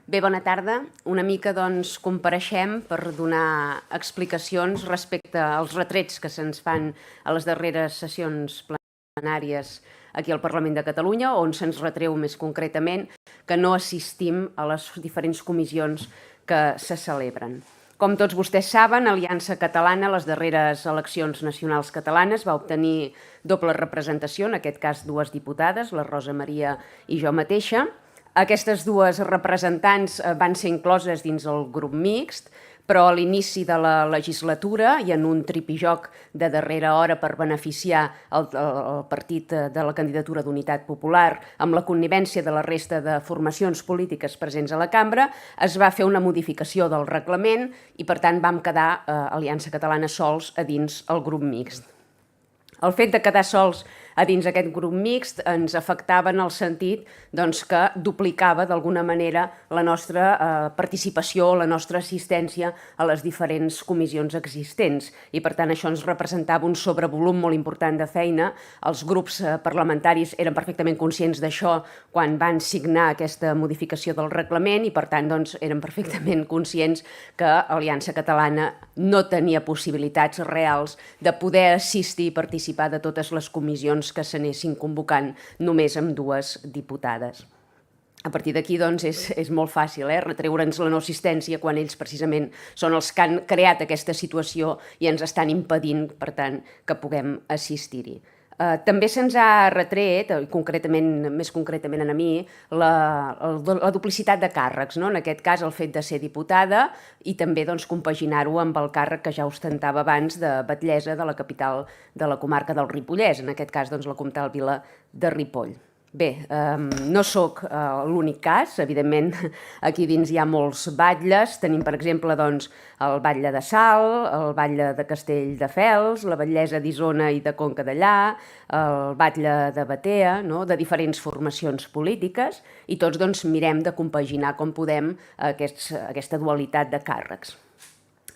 Bé, bona tarda. Una mica, compareixem per donar explicacions respecte als retrets que se'ns fan a les darreres sessions plenàries aquí al Parlament de Catalunya, on se'ns retreu més concretament que no assistim a les diferents comissions que se celebren. Com tots vostès saben, Aliança Catalana, a les darreres eleccions nacionals catalanes, va obtenir doble representació, en aquest cas dues diputades, la Rosa Maria i jo mateixa. Aquestes dues representants van ser incloses dins el grup mixt, però a l'inici de la legislatura i en un tripijoc de darrera hora per beneficiar el partit de la candidatura d'Unitat Popular amb la connivència de la resta de formacions polítiques presents a la cambra, es va fer una modificació del reglament i, per tant, vam quedar Aliança Catalana sols a dins el grup mixt. El fet de quedar sols a dins aquest grup mixt ens afectava en el sentit que duplicava d'alguna manera la nostra participació, la nostra assistència a les diferents comissions existents i per tant això ens representava un sobrevolum molt important de feina. Els grups parlamentaris eren perfectament conscients d'això quan van signar aquesta modificació del reglament i per tant eren perfectament conscients que Aliança Catalana no tenia possibilitats reals de poder assistir i participar de totes les comissions que s'anessin convocant només amb dues diputades. A partir d'aquí, és molt fàcil retreure'ns la no assistència quan ells precisament són els que han creat aquesta situació i ens estan impedint, per tant, que puguem assistir-hi. També se'ns ha retret, més concretament a mi, la duplicitat de càrrecs, en aquest cas el fet de ser diputada i també compaginar-ho amb el càrrec que ja ostentava abans de batllessa de la capital de la comarca del Ripollès, en aquest cas la comtal vila de Ripoll. Bé, no sóc l'únic cas, evidentment aquí dins hi ha molts batlles, tenim per exemple el batlle de Salt, el batlle de Castelldefels, la batllessa d'Isona i de Conca Dellà, el batlle de Batea, de diferents formacions polítiques i tots mirem de compaginar com podem aquesta dualitat de càrrecs.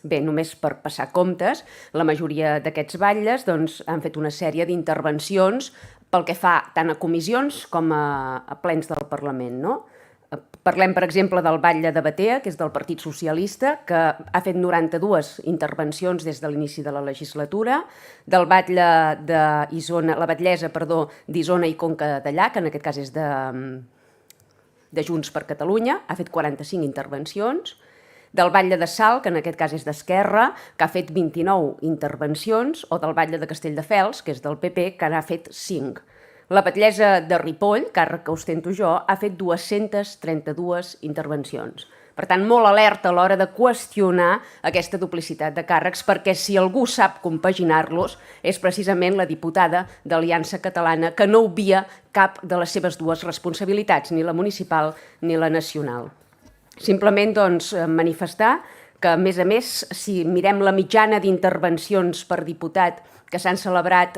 Bé, només per passar comptes, la majoria d'aquests batlles han fet una sèrie d'intervencions pel que fa tant a comissions com a plens del Parlament. Parlem, per exemple, del batlle de Batea, que és del Partit Socialista, que ha fet 92 intervencions des de l'inici de la legislatura, del batlle d'Isona, la batllessa, d'Isona i Conca Dellà, que en aquest cas és de Junts per Catalunya, ha fet 45 intervencions, del batlle de Salt, que en aquest cas és d'Esquerra, que ha fet 29 intervencions, o del batlle de Castelldefels, que és del PP, que n'ha fet 5. La batllessa de Ripoll, càrrec que ostento jo, ha fet 232 intervencions. Per tant, molt alerta a l'hora de qüestionar aquesta duplicitat de càrrecs, perquè si algú sap compaginar-los és precisament la diputada d'Aliança Catalana, que no obvia cap de les seves dues responsabilitats, ni la municipal ni la nacional. Simplement manifestar que, a més, si mirem la mitjana d'intervencions per diputat que s'han celebrat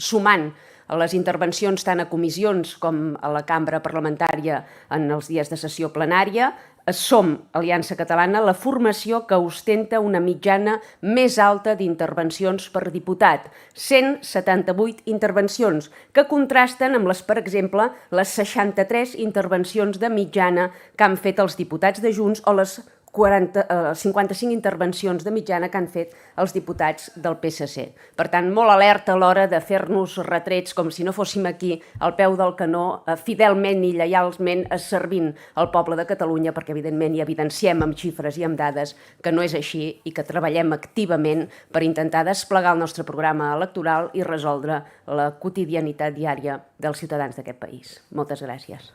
sumant les intervencions tant a comissions com a la cambra parlamentària en els dies de sessió plenària, som, Aliança Catalana, la formació que ostenta una mitjana més alta d'intervencions per diputat, 178 intervencions, que contrasten amb per exemple, les 63 intervencions de mitjana que han fet els diputats de Junts o les 55 intervencions de mitjana que han fet els diputats del PSC. Per tant, molt alerta a l'hora de fer-nos retrets com si no fóssim aquí al peu del canó, fidelment i lleialment servint al poble de Catalunya, perquè evidentment hi evidenciem amb xifres i amb dades que no és així i que treballem activament per intentar desplegar el nostre programa electoral i resoldre la quotidianitat diària dels ciutadans d'aquest país. Moltes gràcies.